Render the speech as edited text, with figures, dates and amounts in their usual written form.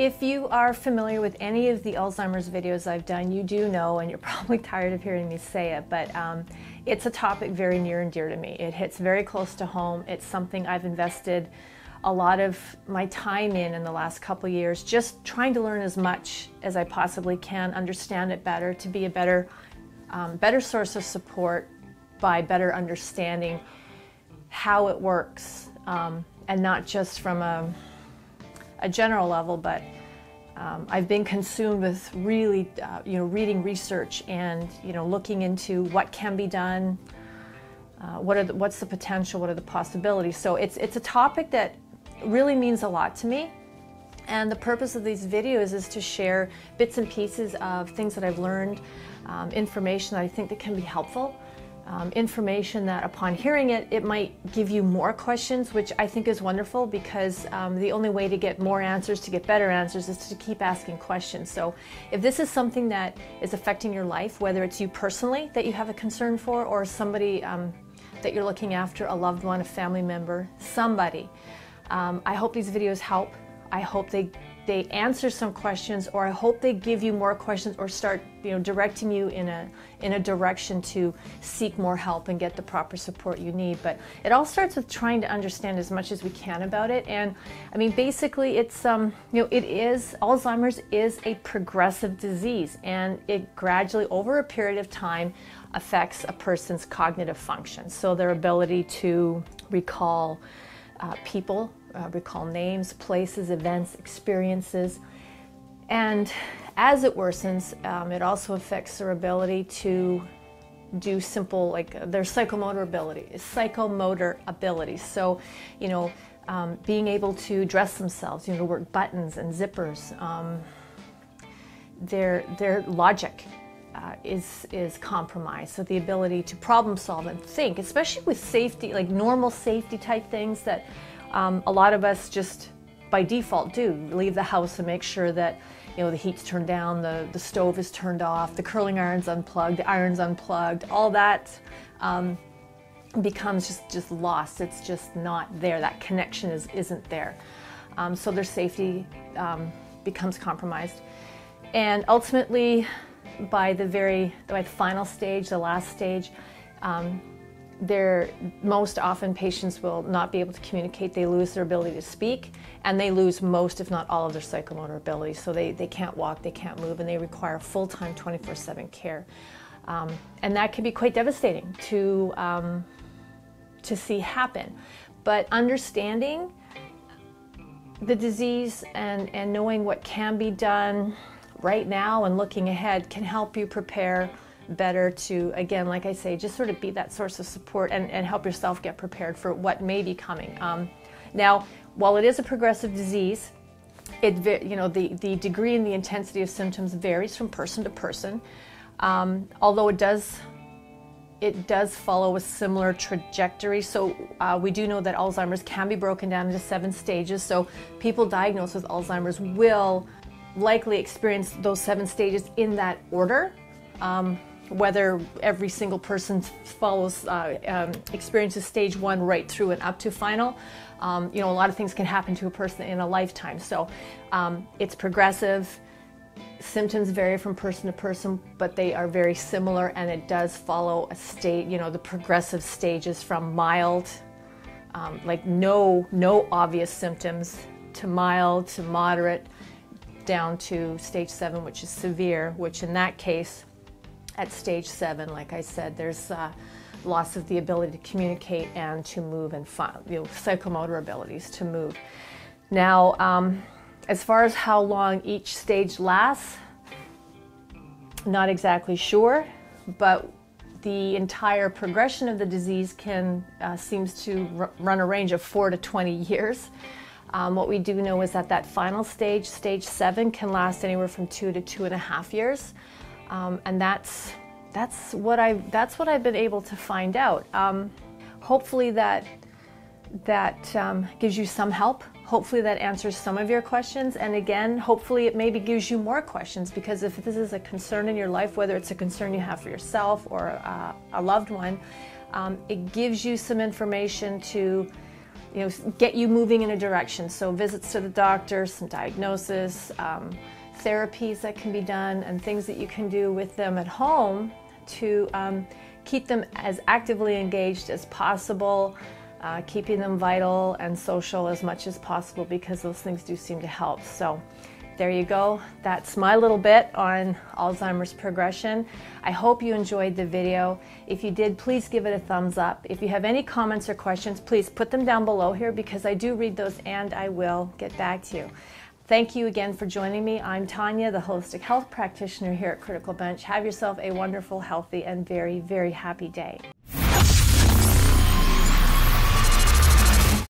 If you are familiar with any of the Alzheimer's videos I've done, you do know, and you're probably tired of hearing me say it, but it's a topic very near and dear to me. It hits very close to home. It's something I've invested a lot of my time in the last couple of years, just trying to learn as much as I possibly can, understand it better, to be a better source of support by better understanding how it works, and not just from a general level, but I've been consumed with really, reading research and, looking into what can be done, what's the potential, what are the possibilities. So it's a topic that really means a lot to me. And the purpose of these videos is to share bits and pieces of things that I've learned, information that I think that can be helpful. Information that upon hearing it, it might give you more questions, which I think is wonderful, because the only way to get more answers, to get better answers, is to keep asking questions. So if this is something that is affecting your life, whether it's you personally that you have a concern for, or somebody that you're looking after, a loved one, a family member, somebody, I hope these videos help. I hope they answer some questions, or I hope they give you more questions, or start directing you in a direction to seek more help and get the proper support you need. But it all starts with trying to understand as much as we can about it. And I mean, basically, it's Alzheimer's is a progressive disease, and it gradually, over a period of time, affects a person's cognitive function. So their ability to recall people, recall names, places, events, experiences. And as it worsens, it also affects their ability to do simple, like their psychomotor abilities. So, being able to dress themselves, to work buttons and zippers. Their logic is compromised. So the ability to problem solve and think, especially with safety, like normal safety type things that a lot of us just by default do. Leave the house and make sure that the heat's turned down, the stove is turned off, the curling iron's unplugged, the iron's unplugged. All that becomes just lost. It's just not there. That connection isn't there. So their safety becomes compromised. And ultimately, by the final stage, the last stage, most often patients will not be able to communicate. They lose their ability to speak, and they lose most, if not all, of their psychomotor abilities. So they can't walk, they can't move, and they require full-time 24/7 care. And that can be quite devastating to see happen. But understanding the disease and knowing what can be done right now and looking ahead can help you prepare better to, again, like I say, just sort of be that source of support and help yourself get prepared for what may be coming. Now, while it is a progressive disease, the degree and the intensity of symptoms varies from person to person, although it does follow a similar trajectory. So we do know that Alzheimer's can be broken down into 7 stages. So people diagnosed with Alzheimer's will likely experience those 7 stages in that order. Whether every single person experiences stage 1 right through and up to final, a lot of things can happen to a person in a lifetime. So it's progressive. Symptoms vary from person to person, but they are very similar, and it does follow a state, the progressive stages from mild, like no obvious symptoms, to mild, to moderate, down to stage 7, which is severe, which in that case, at stage 7, like I said, there's loss of the ability to communicate and to move, and psychomotor abilities to move. Now, as far as how long each stage lasts, not exactly sure, but the entire progression of the disease seems to run a range of 4 to 20 years. What we do know is that final stage, stage 7, can last anywhere from 2 to 2.5 years. And that's what I've been able to find out. Hopefully that gives you some help. Hopefully that answers some of your questions. And again, hopefully it maybe gives you more questions, because if this is a concern in your life, whether it's a concern you have for yourself or a loved one, it gives you some information to get you moving in a direction. So visits to the doctor, some diagnosis, therapies that can be done, and things that you can do with them at home to keep them as actively engaged as possible, keeping them vital and social as much as possible, because those things do seem to help. So there you go. That's my little bit on Alzheimer's progression. I hope you enjoyed the video. If you did, please give it a thumbs up. If you have any comments or questions, please put them down below here, because I do read those and I will get back to you. Thank you again for joining me. I'm Tonya, the holistic health practitioner here at Critical Bench. Have yourself a wonderful, healthy, and very, very happy day.